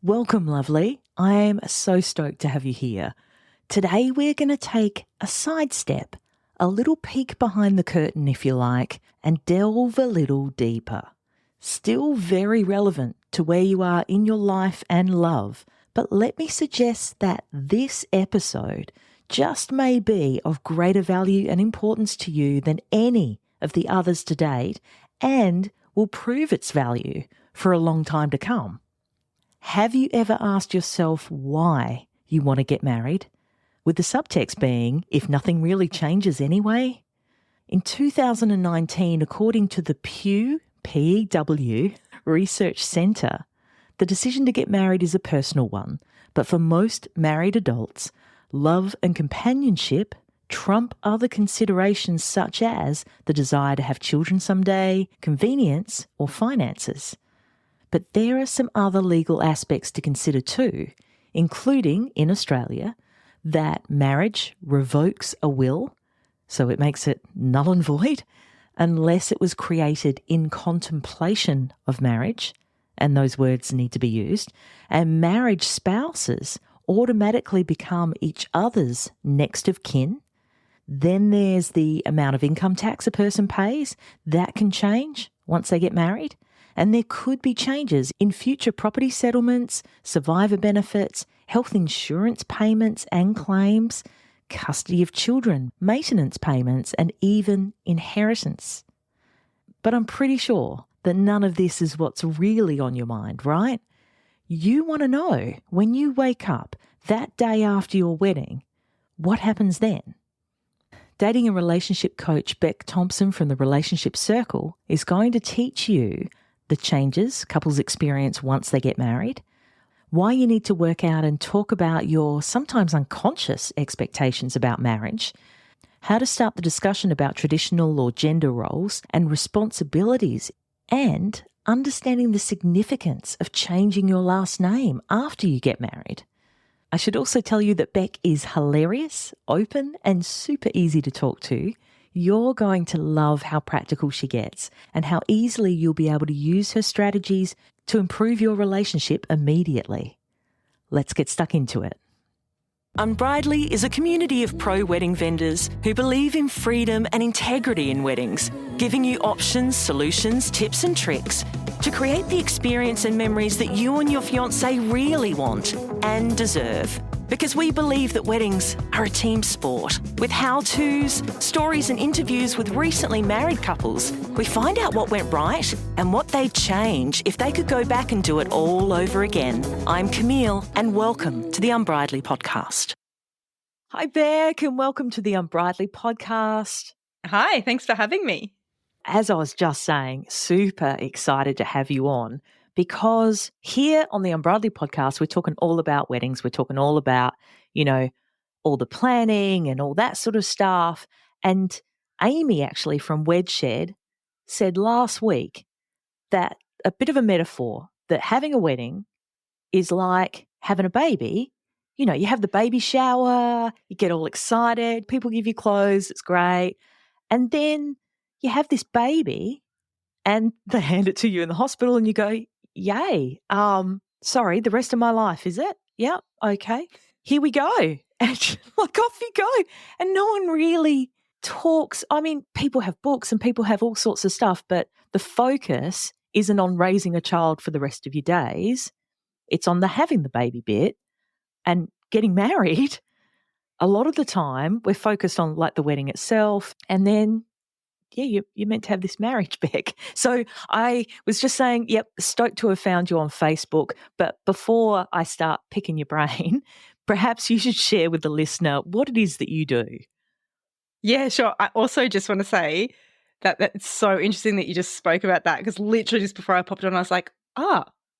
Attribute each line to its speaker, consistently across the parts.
Speaker 1: Welcome, lovely. I am so stoked to have you here. Today we're going to take a sidestep, a little peek behind the curtain, if you like, and delve a little deeper. Still very relevant to where you are in your life and love, but let me suggest that this episode just may be of greater value and importance to you than any of the others to date, and will prove its value for a long time to come. Have you ever asked yourself why you want to get married? With the subtext being, if nothing really changes anyway? In 2019, according to the Pew, P-E-W, Research Centre, the decision to get married is a personal one, but for most married adults, love and companionship trump other considerations such as the desire to have children someday, convenience, or finances. But there are some other legal aspects to consider too, including, in Australia, that marriage revokes a will, so it makes it null and void, unless it was created in contemplation of marriage, and those words need to be used, and marriage spouses automatically become each other's next of kin. Then there's the amount of income tax a person pays. That can change once they get married. And there could be changes in future property settlements, survivor benefits, health insurance payments and claims, custody of children, maintenance payments, and even inheritance. But I'm pretty sure that none of this is what's really on your mind, right? You want to know when you wake up that day after your wedding, what happens then? Dating and relationship coach Beck Thompson from the Relationship Circle is going to teach you the changes couples experience once they get married, why you need to work out and talk about your sometimes unconscious expectations about marriage, how to start the discussion about traditional or gender roles and responsibilities, and understanding the significance of changing your last name after you get married. I should also tell you that Beck is hilarious, open, and super easy to talk to. You're going to love how practical she gets and how easily you'll be able to use her strategies to improve your relationship immediately. Let's get stuck into it. Unbridely is a community of pro-wedding vendors who believe in freedom and integrity in weddings, giving you options, solutions, tips and tricks to create the experience and memories that you and your fiancé really want and deserve. Because we believe that weddings are a team sport. With how-tos, stories and interviews with recently married couples, we find out what went right and what they'd change if they could go back and do it all over again. I'm Camille, and welcome to the Unbridely podcast. Hi, Beck, and welcome to the Unbridely podcast.
Speaker 2: Hi, thanks for having me.
Speaker 1: As I was just saying, super excited to have you on. Because here on the Unbridely podcast, we're talking all about weddings. We're talking all about, all the planning and all that sort of stuff. And Amy actually from Wedshed said last week that a bit of a metaphor that having a wedding is like having a baby. You have the baby shower, you get all excited, people give you clothes, it's great. And then you have this baby and they hand it to you in the hospital and you go, yay. Sorry, the rest of my life, is it? Yeah, okay. Here we go. And off you go. And no one really talks. I mean, people have books and people have all sorts of stuff, but the focus isn't on raising a child for the rest of your days. It's on the having the baby bit and getting married. A lot of the time we're focused on like the wedding itself, and then you're meant to have this marriage back. So I was just saying, stoked to have found you on Facebook. But before I start picking your brain, perhaps you should share with the listener what it is that you do.
Speaker 2: Yeah, sure. I also just want to say that it's so interesting that you just spoke about that, because literally just before I popped on, I was like,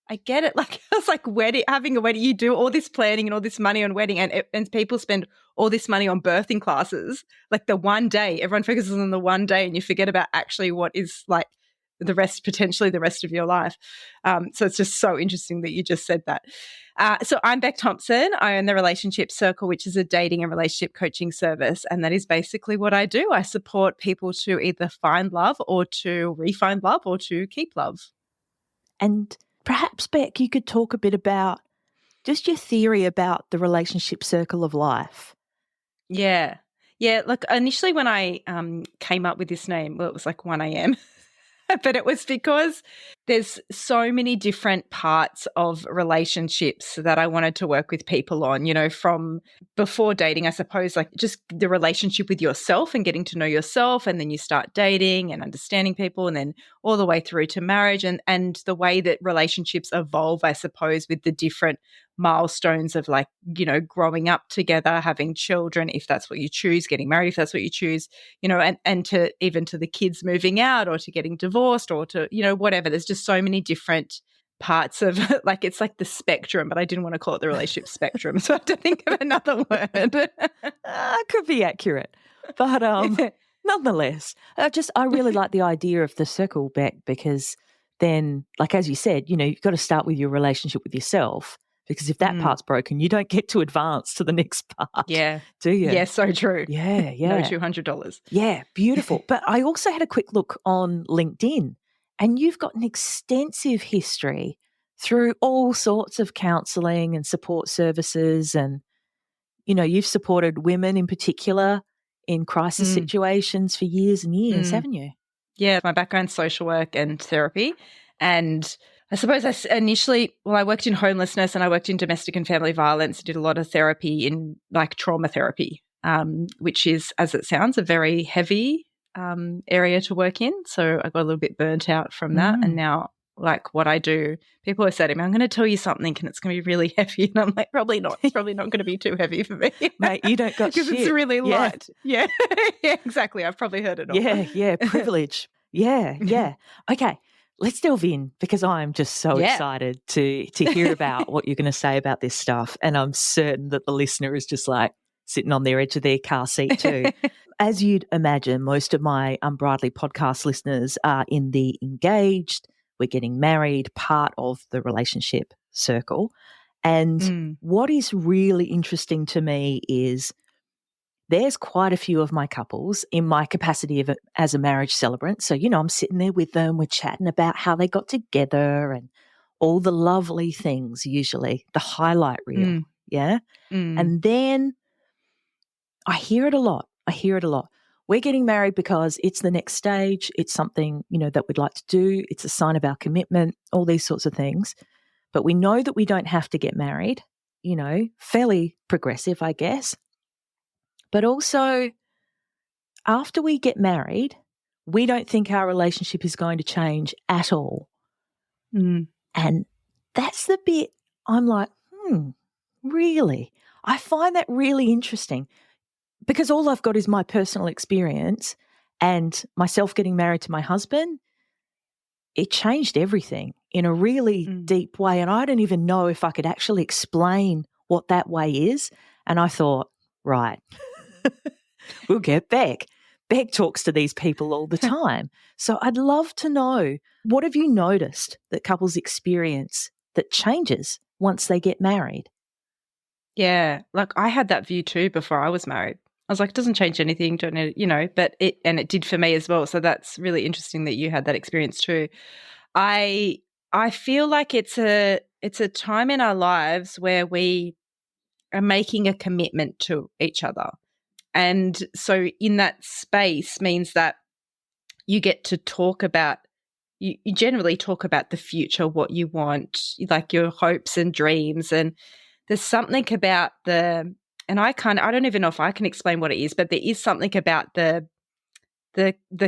Speaker 2: I get it. Like, I was like, having a wedding, you do all this planning and all this money on wedding, and people spend all this money on birthing classes. Like the one day, everyone focuses on the one day, and you forget about actually what is like potentially the rest of your life. So it's just so interesting that you just said that. So I'm Beck Thompson. I own the Relationship Circle, which is a dating and relationship coaching service. And that is basically what I do. I support people to either find love or to re-find love or to keep love.
Speaker 1: And perhaps, Beck, you could talk a bit about just your theory about the relationship circle of life.
Speaker 2: Yeah. Yeah, look, initially when I came up with this name, well, it was like 1 a.m. But it was because there's so many different parts of relationships that I wanted to work with people on, from before dating, I suppose, like just the relationship with yourself and getting to know yourself. And then you start dating and understanding people, and then all the way through to marriage, and the way that relationships evolve, I suppose, with the different milestones of like, growing up together, having children, if that's what you choose, getting married, if that's what you choose, and to even to the kids moving out or to getting divorced or to, whatever. There's just so many different parts of like, it's like the spectrum, but I didn't want to call it the relationship spectrum. So I have to think of another word.
Speaker 1: Could be accurate. But nonetheless, I really like the idea of the circle, Beck, because then, like as you said, you've got to start with your relationship with yourself, because if that part's broken, you don't get to advance to the next part.
Speaker 2: Yeah.
Speaker 1: Do you?
Speaker 2: Yeah, so true.
Speaker 1: Yeah, yeah.
Speaker 2: No $200.
Speaker 1: Yeah, beautiful. But I also had a quick look on LinkedIn, and you've got an extensive history through all sorts of counselling and support services, and you've supported women in particular in crisis situations for years and years, haven't you?
Speaker 2: Yeah, my background's social work and therapy. And I suppose I worked in homelessness and I worked in domestic and family violence, did a lot of therapy in like trauma therapy, which is, as it sounds, a very heavy area to work in. So I got a little bit burnt out from that. And now, like what I do, people have said to me, I'm going to tell you something and it's going to be really heavy. And I'm like, probably not. It's probably not going to be too heavy for me.
Speaker 1: Mate, you don't got shit.
Speaker 2: Because it's really light. Yeah. Yeah, exactly. I've probably heard it all.
Speaker 1: Yeah, privilege. Yeah. Okay, let's delve in, because I'm just so excited to hear about what you're going to say about this stuff. And I'm certain that the listener is just like sitting on their edge of their car seat too. As you'd imagine, most of my Unbridely podcast listeners are in the engaged, we're getting married part of the relationship circle. And what is really interesting to me is there's quite a few of my couples in my capacity as a marriage celebrant. So, I'm sitting there with them, we're chatting about how they got together and all the lovely things, usually the highlight reel. Yeah. And then I hear it a lot. We're getting married because it's the next stage. It's something, that we'd like to do. It's a sign of our commitment, all these sorts of things. But we know that we don't have to get married, fairly progressive, I guess. But also, after we get married, we don't think our relationship is going to change at all. And that's the bit I'm like, really? I find that really interesting, because all I've got is my personal experience and myself getting married to my husband. It changed everything in a really deep way. And I don't even know if I could actually explain what that way is. And I thought, right, we'll get Beck. Beck talks to these people all the time. So I'd love to know, what have you noticed that couples experience that changes once they get married?
Speaker 2: Yeah, like I had that view too before I was married. I was like, it doesn't change anything, don't it, but it did for me as well. So that's really interesting that you had that experience too. I feel like it's a time in our lives where we are making a commitment to each other. And so in that space means that you get to talk about, you generally talk about the future, what you want, like your hopes and dreams. And there's something about and I don't even know if I can explain what it is, but there is something about the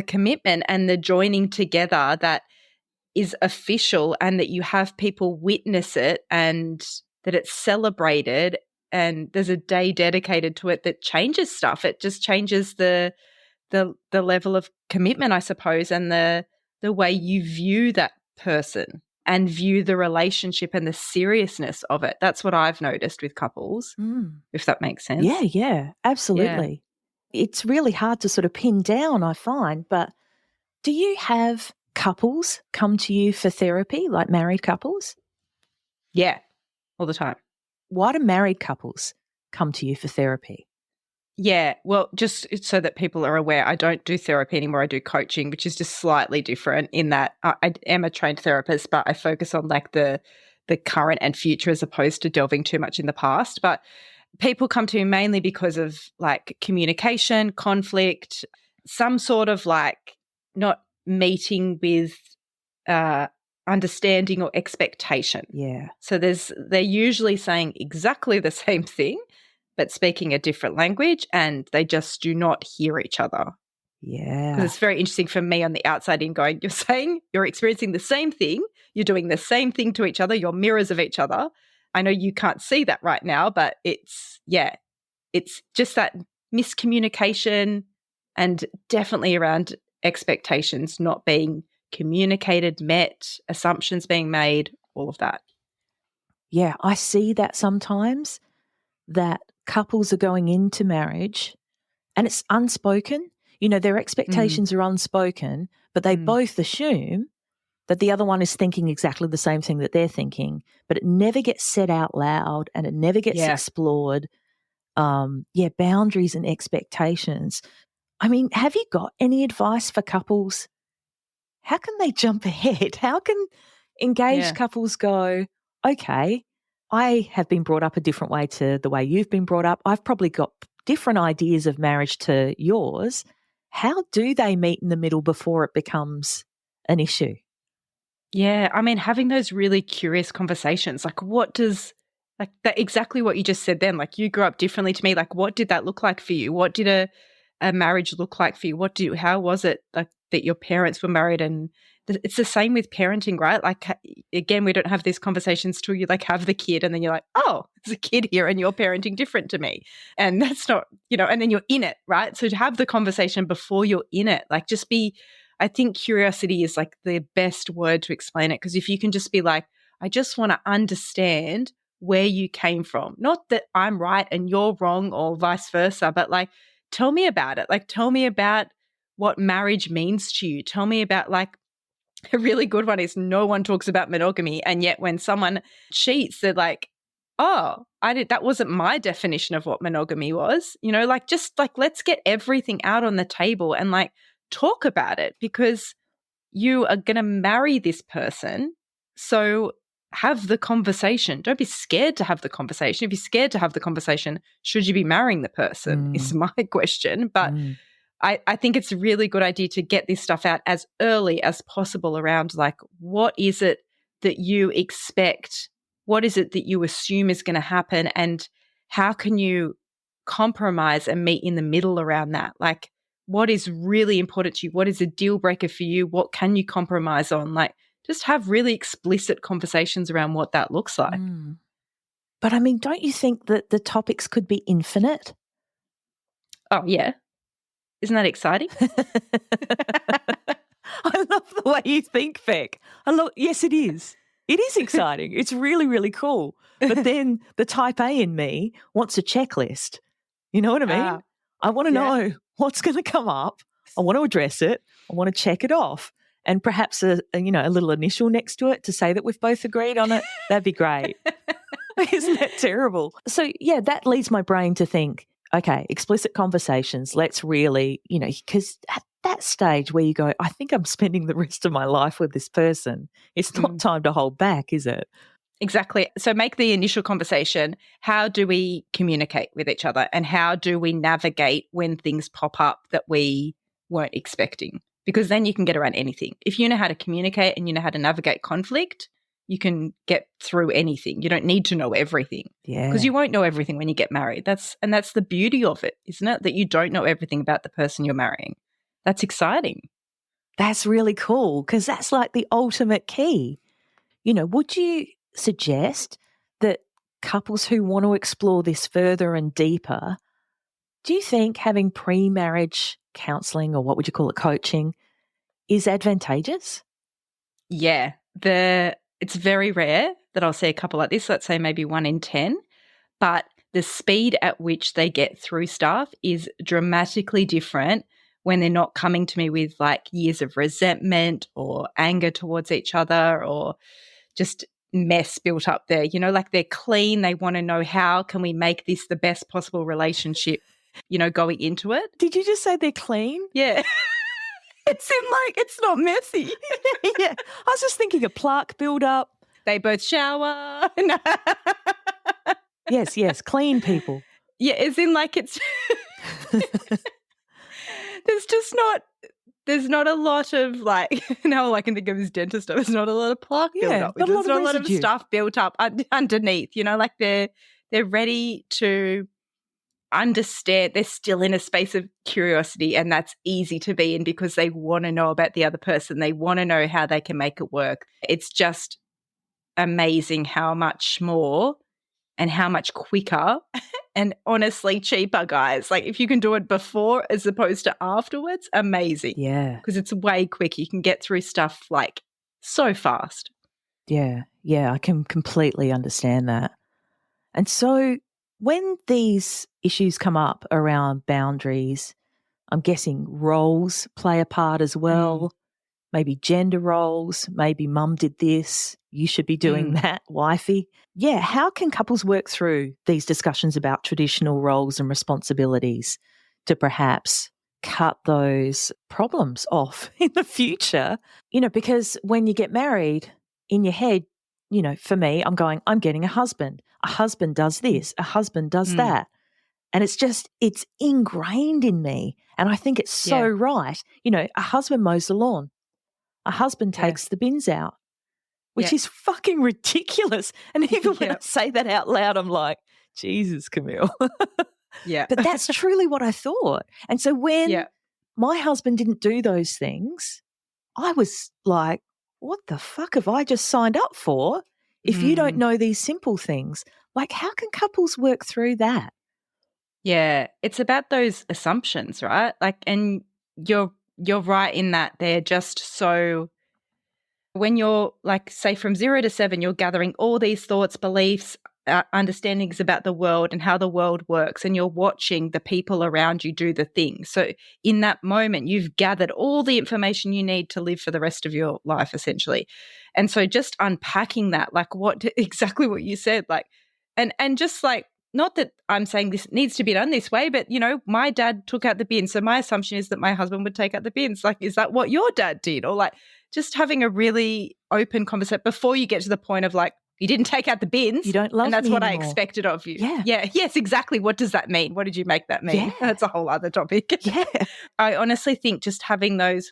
Speaker 2: commitment and the joining together that is official, and that you have people witness it, and that it's celebrated, and there's a day dedicated to it that changes stuff. It just changes the level of commitment, I suppose, and the way you view that person and view the relationship and the seriousness of it. That's what I've noticed with couples, if that makes sense.
Speaker 1: Yeah, absolutely. Yeah. It's really hard to sort of pin down, I find, but do you have couples come to you for therapy, like married couples?
Speaker 2: Yeah, all the time.
Speaker 1: Why do married couples come to you for therapy?
Speaker 2: Yeah, well, just so that people are aware, I don't do therapy anymore. I do coaching, which is just slightly different in that I am a trained therapist, but I focus on like the the current and future as opposed to delving too much in the past. But people come to me mainly because of like communication, conflict, some sort of like not meeting with understanding or expectation.
Speaker 1: Yeah.
Speaker 2: So they're usually saying exactly the same thing, but speaking a different language, and they just do not hear each other.
Speaker 1: Yeah.
Speaker 2: Because it's very interesting for me on the outside in going, you're saying you're experiencing the same thing, you're doing the same thing to each other, you're mirrors of each other. I know you can't see that right now, but it's just that miscommunication and definitely around expectations not being communicated, met, assumptions being made, all of that.
Speaker 1: Yeah, I see that sometimes, that couples are going into marriage and it's unspoken. You know, their expectations are unspoken, but they both assume that the other one is thinking exactly the same thing that they're thinking, but it never gets said out loud and it never gets explored. Boundaries and expectations. I mean, have you got any advice for couples? How can they jump ahead? How can engaged couples go, okay, I have been brought up a different way to the way you've been brought up. I've probably got different ideas of marriage to yours. How do they meet in the middle before it becomes an issue?
Speaker 2: Yeah, I mean, having those really curious conversations, like what does, like that exactly what you just said then, like you grew up differently to me, like what did that look like for you? What did a marriage look like for you? How was it like that your parents were married? And it's the same with parenting, right? Like again, we don't have these conversations till you like have the kid and then you're like, oh, there's a kid here and you're parenting different to me. And that's not, and then you're in it, right? So to have the conversation before you're in it, like just be, I think curiosity is like the best word to explain it. Because if you can just be like, I just want to understand where you came from, not that I'm right and you're wrong or vice versa, but like, tell me about it. Like, tell me about what marriage means to you. Tell me about like, a really good one is no one talks about monogamy. And yet when someone cheats, they're like, oh, that wasn't my definition of what monogamy was. Like just like, let's get everything out on the table and like talk about it because you are going to marry this person. So have the conversation. Don't be scared to have the conversation. If you're scared to have the conversation, should you be marrying the person is my question. But I think it's a really good idea to get this stuff out as early as possible around like, what is it that you expect? What is it that you assume is going to happen? And how can you compromise and meet in the middle around that? Like, what is really important to you? What is a deal breaker for you? What can you compromise on? Like, just have really explicit conversations around what that looks like.
Speaker 1: But I mean, don't you think that the topics could be infinite?
Speaker 2: Oh, yeah. Isn't that exciting?
Speaker 1: I love the way you think, Beck. Yes, it is. It is exciting. It's really, really cool. But then the type A in me wants a checklist. You know what I mean? I want to know what's going to come up. I want to address it. I want to check it off. And perhaps a little initial next to it to say that we've both agreed on it. That'd be great. Isn't that terrible? So, yeah, that leads my brain to think, okay, explicit conversations, let's really, because at that stage where you go, I think I'm spending the rest of my life with this person, it's not time to hold back, is it?
Speaker 2: Exactly. So make the initial conversation. How do we communicate with each other and how do we navigate when things pop up that we weren't expecting? Because then you can get around anything. If you know how to communicate and you know how to navigate conflict, you can get through anything. You don't need to know everything.
Speaker 1: Yeah.
Speaker 2: Because you won't know everything when you get married. That's the beauty of it, isn't it? That you don't know everything about the person you're marrying. That's exciting.
Speaker 1: That's really cool because that's like the ultimate key. Would you suggest that couples who want to explore this further and deeper, do you think having pre-marriage counselling, or what would you call it, coaching, is advantageous?
Speaker 2: Yeah. It's very rare that I'll see a couple like this, let's say maybe 1 in 10, but the speed at which they get through stuff is dramatically different when they're not coming to me with like years of resentment or anger towards each other or just mess built up there. Like they're clean. They want to know how can we make this the best possible relationship, going into it.
Speaker 1: Did you just say they're clean?
Speaker 2: Yeah. It's not messy.
Speaker 1: Yeah. I was just thinking a plaque build up.
Speaker 2: they both shower.
Speaker 1: Yes, clean people.
Speaker 2: Yeah, as in like it's there's not a lot of like now all I can think of is dentist stuff. There's not a lot of plaque built up.
Speaker 1: Not a lot
Speaker 2: There's
Speaker 1: of
Speaker 2: not a lot of
Speaker 1: residue.
Speaker 2: stuff built up underneath, like they're ready to understand. They're still in a space of curiosity, and that's easy to be in because they want to know about the other person. They want to know how they can make it work. It's just amazing how much more and how much quicker and honestly cheaper, guys. Like if you can do it before as opposed to afterwards, amazing.
Speaker 1: Yeah.
Speaker 2: Because it's way quicker. You can get through stuff like so fast.
Speaker 1: Yeah, I can completely understand that. And so when these issues come up around boundaries, I'm guessing roles play a part as well. Maybe gender roles, maybe mum did this, you should be doing that, wifey. Yeah, how can couples work through these discussions about traditional roles and responsibilities to perhaps cut those problems off in the future? Because when you get married, in your head, for me, I'm getting a husband. A husband does this, a husband does that. And it's ingrained in me. And I think it's so right. A husband mows the lawn. A husband takes the bins out, which is fucking ridiculous. And even when I say that out loud, I'm like, Jesus, Camille. But that's truly what I thought. And so when my husband didn't do those things, I was like, what the fuck have I just signed up for if you don't know these simple things? Like, how can couples work through that?
Speaker 2: Yeah, it's about those assumptions, right? Like, and you're right in that they're just so. When you're like, say, from 0 to 7, you're gathering all these thoughts, beliefs, understandings about the world and how the world works, and you're watching the people around you do the things. So in that moment, you've gathered all the information you need to live for the rest of your life, essentially. And so just unpacking that, like exactly what you said, like, and just like, not that I'm saying this needs to be done this way, but, my dad took out the bins. So my assumption is that my husband would take out the bins. Like, is that what your dad did? Or like just having a really open conversation before you get to the point of like, you didn't take out the bins.
Speaker 1: You don't love me
Speaker 2: and that's what
Speaker 1: anymore.
Speaker 2: I expected of you.
Speaker 1: Yeah.
Speaker 2: Yes, exactly. What does that mean? What did you make that mean?
Speaker 1: Yeah.
Speaker 2: That's a whole other topic.
Speaker 1: Yeah.
Speaker 2: I honestly think just having those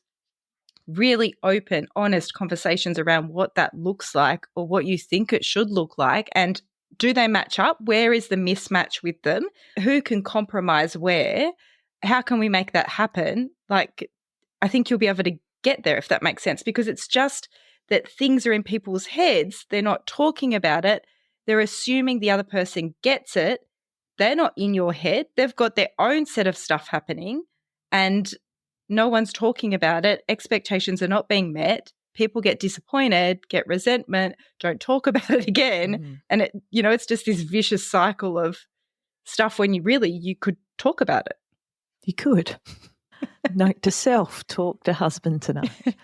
Speaker 2: really open, honest conversations around what that looks like or what you think it should look like, and do they match up? Where is the mismatch with them? Who can compromise where? How can we make that happen? Like, I think you'll be able to get there, if that makes sense, because it's just that things are in people's heads. They're not talking about it. They're assuming the other person gets it. They're not in your head. They've got their own set of stuff happening and no one's talking about it. Expectations are not being met. People get disappointed, get resentment, don't talk about it again. And it's just this vicious cycle of stuff when you could talk about it.
Speaker 1: You could. Note to self, talk to husband tonight.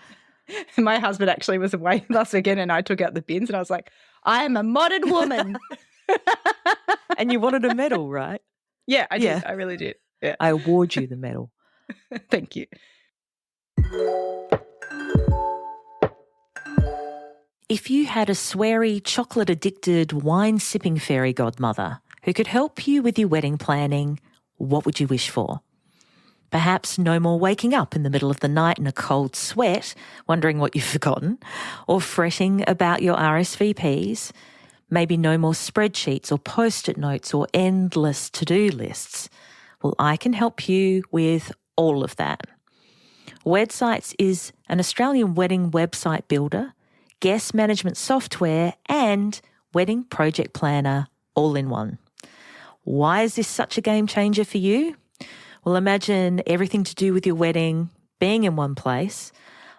Speaker 2: My husband actually was away last weekend and I took out the bins and I was like, I am a modern woman.
Speaker 1: And you wanted a medal, right?
Speaker 2: Yeah, I did. I really did. Yeah.
Speaker 1: I award you the medal.
Speaker 2: Thank you.
Speaker 1: If you had a sweary, chocolate-addicted, wine-sipping fairy godmother who could help you with your wedding planning, what would you wish for? Perhaps no more waking up in the middle of the night in a cold sweat, wondering what you've forgotten, or fretting about your RSVPs. Maybe no more spreadsheets or post-it notes or endless to-do lists. Well, I can help you with all of that. Websites is an Australian wedding website builder, guest management software, and wedding project planner all in one. Why is this such a game changer for you? Well, imagine everything to do with your wedding being in one place,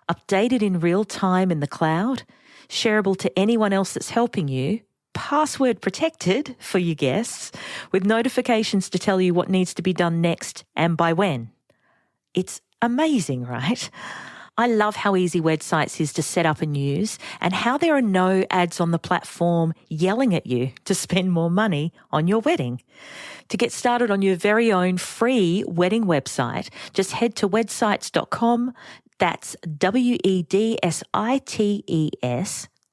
Speaker 1: updated in real time in the cloud, shareable to anyone else that's helping you, password protected for your guests, with notifications to tell you what needs to be done next and by when. It's amazing, right? I love how easy Websites is to set up and use, and how there are no ads on the platform yelling at you to spend more money on your wedding. To get started on your very own free wedding website, just head to wedsites.com. That's WEDSITES.com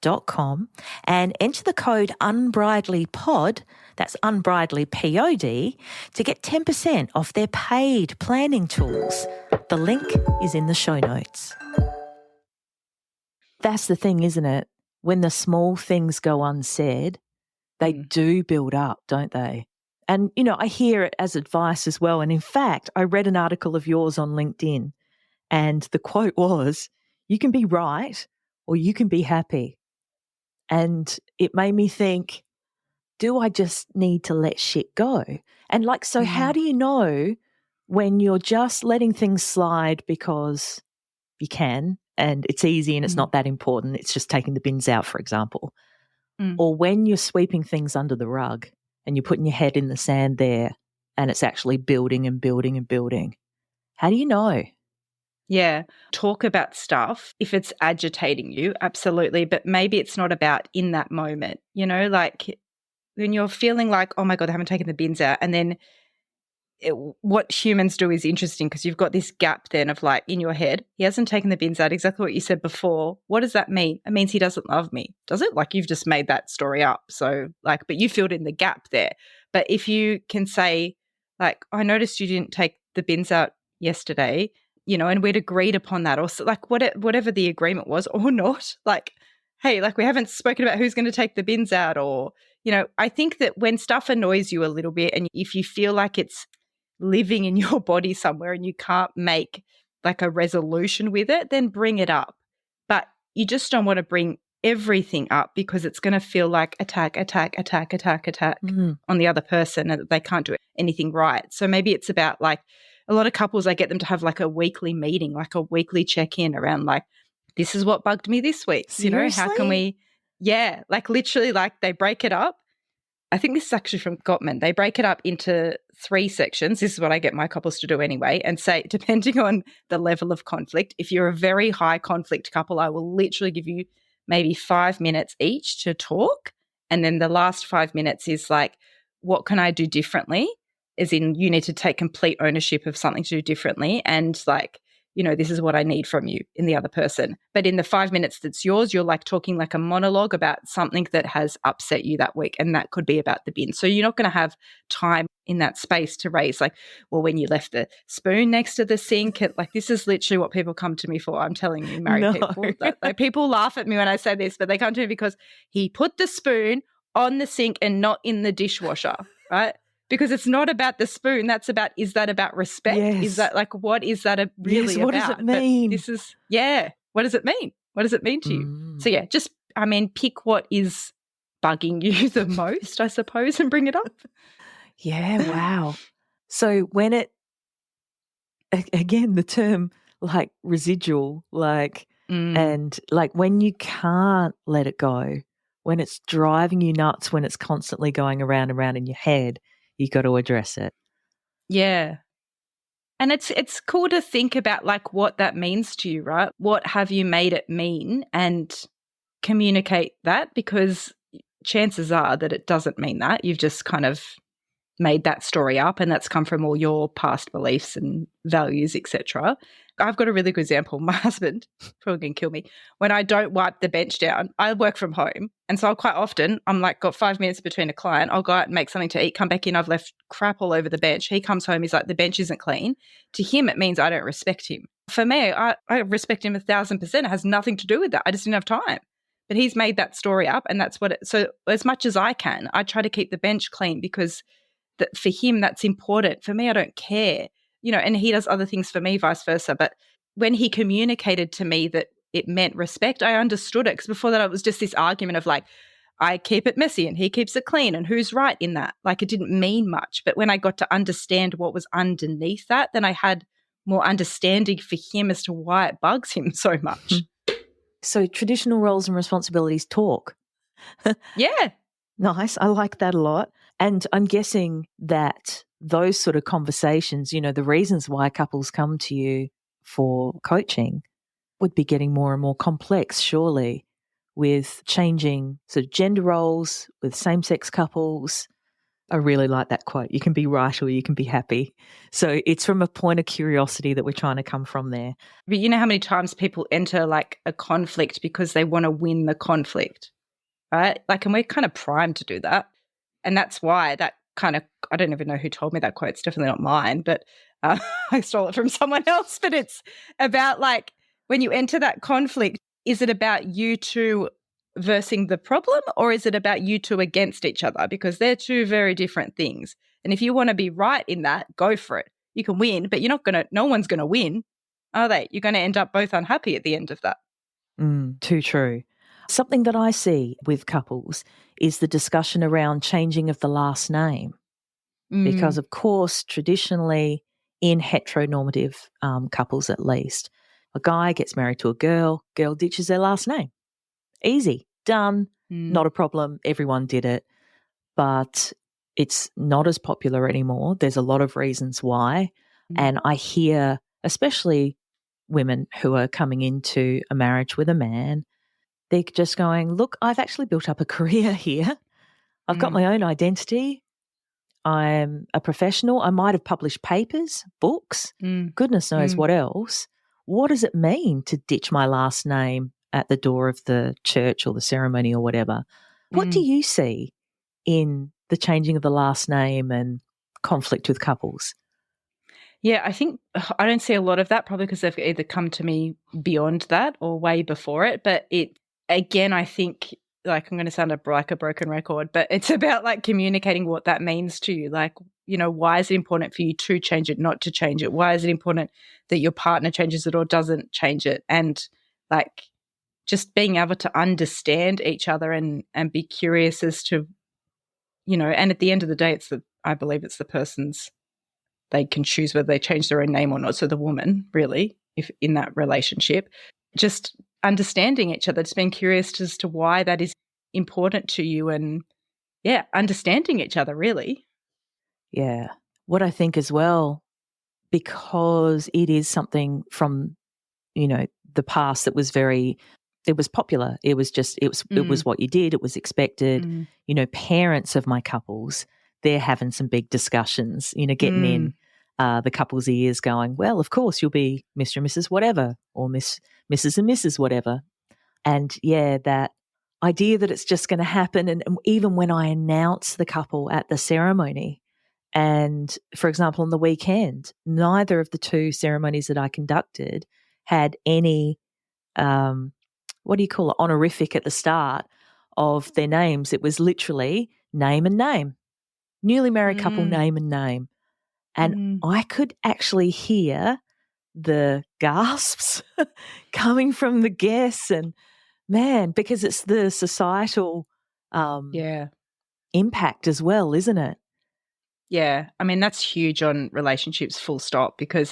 Speaker 1: pew.com and enter the code unbridelypod, that's unbridelypod, to get 10% off their paid planning tools. The link is in the show notes. That's the thing, isn't it? When the small things go unsaid, they do build up, don't they? And, I hear it as advice as well. And in fact, I read an article of yours on LinkedIn, and the quote was, "You can be right or you can be happy." And it made me think, do I just need to let shit go? And how do you know when you're just letting things slide because you can and it's easy and it's not that important, it's just taking the bins out, for example, or when you're sweeping things under the rug and you're putting your head in the sand there and it's actually building and building and building? How do you know?
Speaker 2: Yeah. Talk about stuff if it's agitating you, absolutely. But maybe it's not about in that moment, like when you're feeling like, oh my God, I haven't taken the bins out. And then what humans do is interesting because you've got this gap then of like in your head, he hasn't taken the bins out, exactly what you said before. What does that mean? It means he doesn't love me. Does it? Like you've just made that story up. So but you filled in the gap there. But if you can say like, I noticed you didn't take the bins out yesterday, and we'd agreed upon that, or so, like whatever the agreement was or not, like, hey, like we haven't spoken about who's going to take the bins out, or, I think that when stuff annoys you a little bit and if you feel like it's living in your body somewhere and you can't make like a resolution with it, then bring it up. But you just don't want to bring everything up because it's going to feel like attack on the other person and that they can't do anything right. So maybe it's about like a lot of couples, I get them to have like a weekly meeting, like a weekly check-in around like, this is what bugged me this week.
Speaker 1: Seriously?
Speaker 2: How can we, like literally like they break it up. I think this is actually from Gottman. They break it up into 3 sections. This is what I get my couples to do anyway, and say, depending on the level of conflict, if you're a very high conflict couple, I will literally give you maybe 5 minutes each to talk. And then the last 5 minutes is like, what can I do differently? As in, you need to take complete ownership of something to do differently. And like, this is what I need from you in the other person. But in the 5 minutes that's yours, you're like talking like a monologue about something that has upset you that week. And that could be about the bin. So you're not going to have time in that space to raise like, well, when you left the spoon next to the sink, like this is literally what people come to me for. I'm telling you, married people. Like people laugh at me when I say this, but they come to me because he put the spoon on the sink and not in the dishwasher, right? Because it's not about the spoon. That's about, is that about respect?
Speaker 1: Yes.
Speaker 2: Is that like, what is that really about?
Speaker 1: What does it mean?
Speaker 2: But this is, what does it mean? What does it mean to you? So just, pick what is bugging you the most, I suppose, and bring it up.
Speaker 1: Yeah, wow. So when again, the term like residual, like, and like when you can't let it go, when it's driving you nuts, when it's constantly going around and around in your head, you got to address it.
Speaker 2: Yeah. And it's cool to think about like what that means to you, right? What have you made it mean, and communicate that, because chances are that it doesn't mean that. You've just kind of made that story up, and that's come from all your past beliefs and values, etc. I've got a really good example. My husband, probably going to kill me, when I don't wipe the bench down, I work from home. And so quite often I'm like got 5 minutes between a client. I'll go out and make something to eat, come back in, I've left crap all over the bench. He comes home, he's like, the bench isn't clean. To him, it means I don't respect him. For me, I respect him 1,000%. It has nothing to do with that. I just didn't have time. But he's made that story up, and that's what so as much as I can, I try to keep the bench clean because for him, that's important. For me, I don't care. And he does other things for me, vice versa. But when he communicated to me that it meant respect, I understood it. Because before that, it was just this argument of like, I keep it messy and he keeps it clean, and who's right in that? Like, it didn't mean much. But when I got to understand what was underneath that, then I had more understanding for him as to why it bugs him so much.
Speaker 1: So traditional roles and responsibilities talk.
Speaker 2: Yeah.
Speaker 1: Nice. I like that a lot. And I'm guessing that those sort of conversations, the reasons why couples come to you for coaching would be getting more and more complex, surely, with changing sort of gender roles, with same-sex couples. I really like that quote. You can be right or you can be happy. So it's from a point of curiosity that we're trying to come from there.
Speaker 2: But you know how many times people enter like a conflict because they want to win the conflict, right? Like, and we're kind of primed to do that. And that's why that kind of, I don't even know who told me that quote. It's definitely not mine, but I stole it from someone else. But it's about like when you enter that conflict, is it about you two versing the problem or is it about you two against each other? Because they're two very different things. And if you want to be right in that, go for it. You can win, but no one's going to win, are they? You're going to end up both unhappy at the end of that.
Speaker 1: Too true. Something that I see with couples is the discussion around changing of the last name. Because, of course, traditionally in heteronormative couples at least, a guy gets married to a girl ditches their last name. Easy, done, not a problem, everyone did it. But it's not as popular anymore. There's a lot of reasons why. And I hear, especially women who are coming into a marriage with a man, they're just going, look, I've actually built up a career here. I've got my own identity. I'm a professional. I might have published papers, books, goodness knows what else. What does it mean to ditch my last name at the door of the church or the ceremony or whatever? What do you see in the changing of the last name and conflict with couples?
Speaker 2: Yeah, I think I don't see a lot of that probably because they've either come to me beyond that or way before it. But again, I think like I'm going to sound like a broken record, but it's about like communicating what that means to you. Like, why is it important for you to change it, not to change it? Why is it important that your partner changes it or doesn't change it? And like just being able to understand each other and be curious as to, and at the end of the day, I believe it's the person's, they can choose whether they change their own name or not. So the woman, really, if in that relationship, just understanding each other, just being curious as to why that is important to you and, yeah, understanding each other, really.
Speaker 1: Yeah. What I think as well, because it is something from, the past that was it was popular. It was it was what you did. It was expected. Parents of my couples, they're having some big discussions, getting in the couple's ears going, well, of course, you'll be Mr. and Mrs. whatever or Mrs. and Mrs. whatever. And, yeah, that idea that it's just going to happen. And even when I announce the couple at the ceremony and, for example, on the weekend, neither of the two ceremonies that I conducted had any, what do you call it, honorific at the start of their names. It was literally name and name, newly married couple, name and name. And I could actually hear the gasps coming from the guests and, man, because it's the societal impact as well, isn't it?
Speaker 2: Yeah. I mean, that's huge on relationships, full stop, because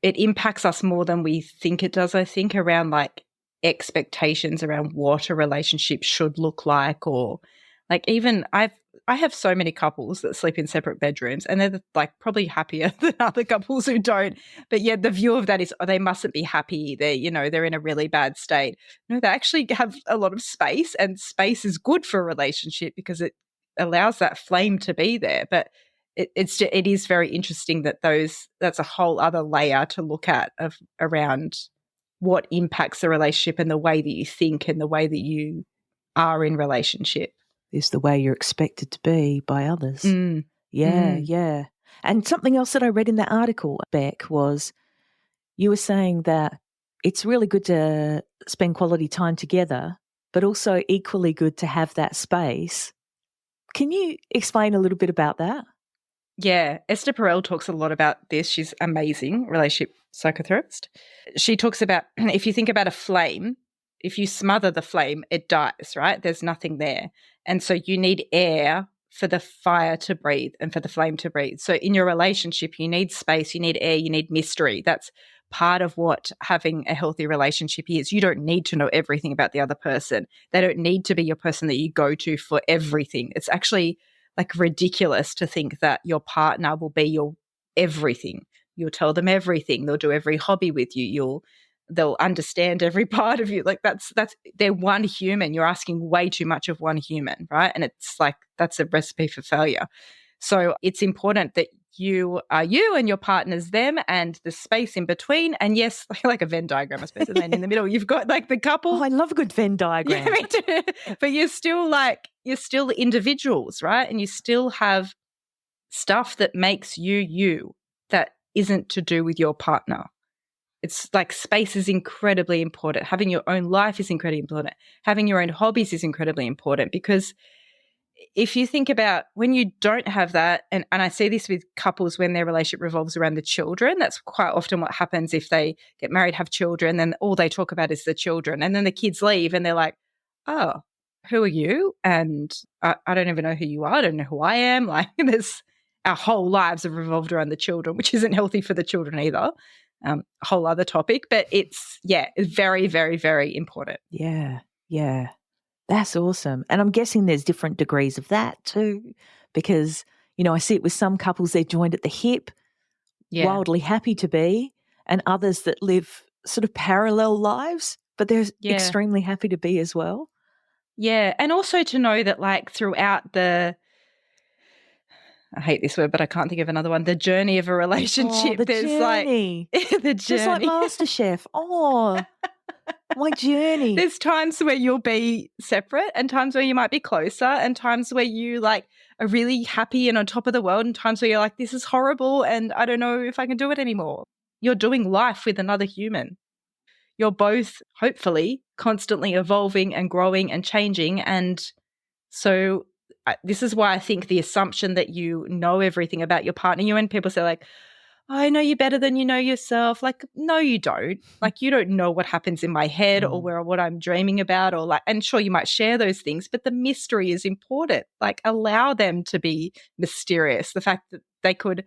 Speaker 2: it impacts us more than we think it does, I think, around like expectations around what a relationship should look like, or like even I have so many couples that sleep in separate bedrooms and they're like probably happier than other couples who don't. But yeah, the view of that is, oh, they mustn't be happy. They're in a really bad state. No, they actually have a lot of space, and space is good for a relationship because it allows that flame to be there. But it is very interesting that that's a whole other layer to look at around what impacts the relationship and the way that you think and the way that you are in relationship.
Speaker 1: Is the way you're expected to be by others. Yeah. And something else that I read in that article, Beck, was you were saying that it's really good to spend quality time together, but also equally good to have that space. Can you explain a little bit about that?
Speaker 2: Yeah, Esther Perel talks a lot about this. She's amazing relationship psychotherapist. She talks about if you think about a flame, if you smother the flame, it dies, right? There's nothing there. And so you need air for the fire to breathe and for the flame to breathe. So in your relationship, you need space, you need air, you need mystery. That's part of what having a healthy relationship is. You don't need to know everything about the other person. They don't need to be your person that you go to for everything. It's actually like ridiculous to think that your partner will be your everything. You'll tell them everything. They'll do every hobby with you. They'll understand every part of you. Like that's they're one human. You're asking way too much of one human, right? And it's like that's a recipe for failure. So it's important that you are you and your partner's them and the space in between. And yes, like a Venn diagram, I suppose. And then in the middle, you've got like the couple.
Speaker 1: Oh, I love a good Venn diagram.
Speaker 2: Yeah, me too. But you're still individuals, right? And you still have stuff that makes you you that isn't to do with your partner. It's like space is incredibly important. Having your own life is incredibly important. Having your own hobbies is incredibly important, because if you think about when you don't have that, and I see this with couples when their relationship revolves around the children, that's quite often what happens if they get married, have children, then all they talk about is the children. And then the kids leave and they're like, oh, who are you? And I don't even know who you are. I don't know who I am. Like our whole lives have revolved around the children, which isn't healthy for the children either. A whole other topic, but it's very, very, very important.
Speaker 1: Yeah, yeah. That's awesome. And I'm guessing there's different degrees of that too, because, I see it with some couples, they're joined at the hip, wildly happy to be, and others that live sort of parallel lives, but they're extremely happy to be as well.
Speaker 2: Yeah. And also to know that like throughout I hate this word, but I can't think of another one. The journey of a relationship.
Speaker 1: Oh, there's
Speaker 2: journey. The journey.
Speaker 1: Just like MasterChef. Oh, my journey.
Speaker 2: There's times where you'll be separate and times where you might be closer and times where you like are really happy and on top of the world and times where you're like, this is horrible and I don't know if I can do it anymore. You're doing life with another human. You're both hopefully constantly evolving and growing and changing. And so this is why I think the assumption that you know everything about your partner, when people say like, I know you better than you know yourself. Like, no, you don't. Like, you don't know what happens in my head or what I'm dreaming about or like, and sure, you might share those things, but the mystery is important. Like, allow them to be mysterious. The fact that they could,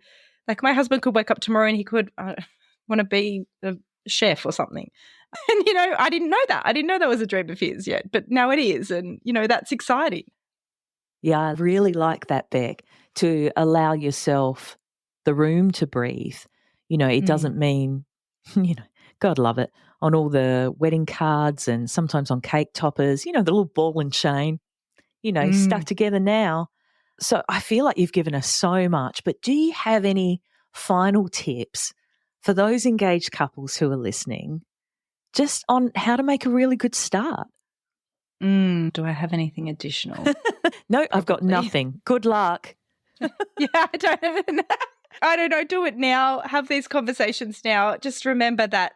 Speaker 2: like, my husband could wake up tomorrow and he could want to be a chef or something. And, I didn't know that. I didn't know that was a dream of his yet, but now it is. And, that's exciting.
Speaker 1: Yeah, I really like that, Beck, to allow yourself the room to breathe. It doesn't mean, God love it, on all the wedding cards and sometimes on cake toppers, the little ball and chain, stuck together now. So I feel like you've given us so much, but do you have any final tips for those engaged couples who are listening just on how to make a really good start?
Speaker 2: Do I have anything additional?
Speaker 1: No, I've got nothing. Good luck.
Speaker 2: Yeah, I don't know. Do it now. Have these conversations now. Just remember that,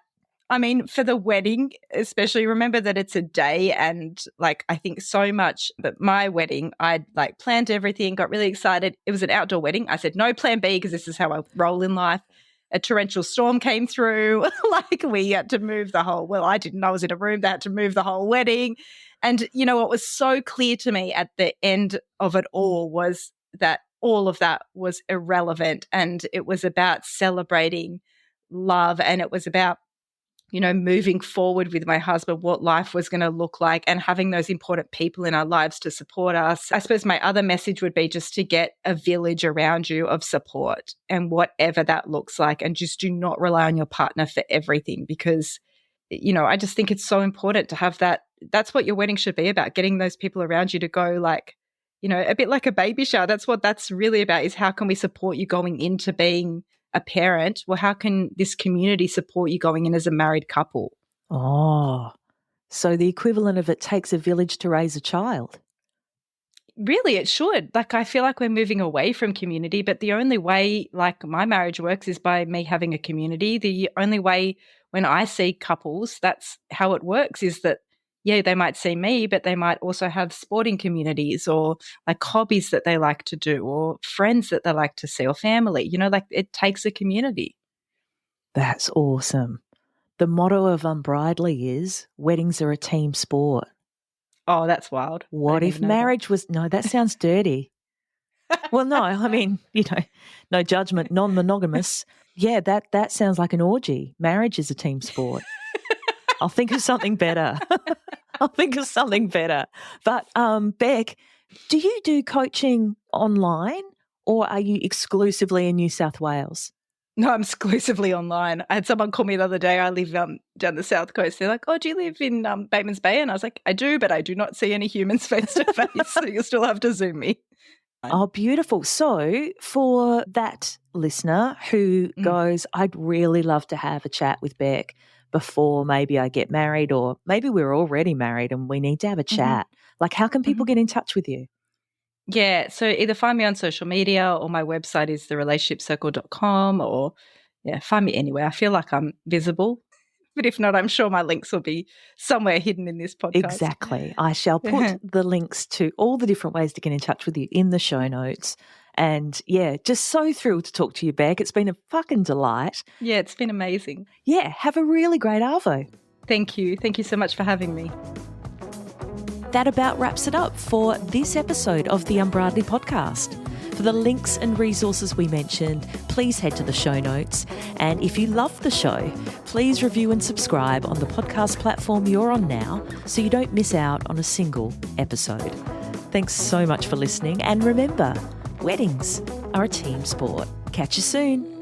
Speaker 2: for the wedding, especially remember that it's a day and like I think so much, but my wedding, I like planned everything, got really excited. It was an outdoor wedding. I said, no plan B because this is how I roll in life. A torrential storm came through. Like we had to move I didn't know I was in a room. They had to move the whole wedding. And what was so clear to me at the end of it all was that all of that was irrelevant and it was about celebrating love and it was about, moving forward with my husband, what life was going to look like and having those important people in our lives to support us. I suppose my other message would be just to get a village around you of support and whatever that looks like and just do not rely on your partner for everything because, I just think it's so important to have that. That's what your wedding should be about, getting those people around you to go like, a bit like a baby shower. That's what that's really about is how can we support you going into being a parent? Well, how can this community support you going in as a married couple?
Speaker 1: Oh, so the equivalent of it takes a village to raise a child.
Speaker 2: Really, it should. Like, I feel like we're moving away from community, but the only way, like, my marriage works is by me having a community. The only way when I see couples, that's how it works is that, yeah, they might see me, but they might also have sporting communities or like hobbies that they like to do or friends that they like to see or family. Like it takes a community.
Speaker 1: That's awesome. The motto of Unbridely is weddings are a team sport.
Speaker 2: Oh, that's wild.
Speaker 1: What if marriage was, no, that sounds dirty. Well, no, no judgment, non-monogamous. Yeah, that sounds like an orgy. Marriage is a team sport. I'll think of something better. But, Beck, do you do coaching online or are you exclusively in New South Wales?
Speaker 2: No, I'm exclusively online. I had someone call me the other day. I live down the south coast. They're like, oh, do you live in Batemans Bay? And I was like, I do, but I do not see any humans face to face. So you'll still have to Zoom me.
Speaker 1: Oh, beautiful. So for that listener who goes, I'd really love to have a chat with Beck before maybe I get married, or maybe we're already married and we need to have a chat. Like, how can people get in touch with you?
Speaker 2: Yeah, so either find me on social media or my website is therelationshipcircle.com, or find me anywhere. I feel like I'm visible, but if not, I'm sure my links will be somewhere hidden in this podcast.
Speaker 1: Exactly. I shall put the links to all the different ways to get in touch with you in the show notes. And yeah, just so thrilled to talk to you, Beck. It's been a fucking delight.
Speaker 2: Yeah, it's been amazing.
Speaker 1: Yeah, have a really great Arvo.
Speaker 2: Thank you. Thank you so much for having me.
Speaker 1: That about wraps it up for this episode of the Unbridely podcast. For the links and resources we mentioned, please head to the show notes. And if you love the show, please review and subscribe on the podcast platform you're on now so you don't miss out on a single episode. Thanks so much for listening. And remember, weddings are a team sport. Catch you soon.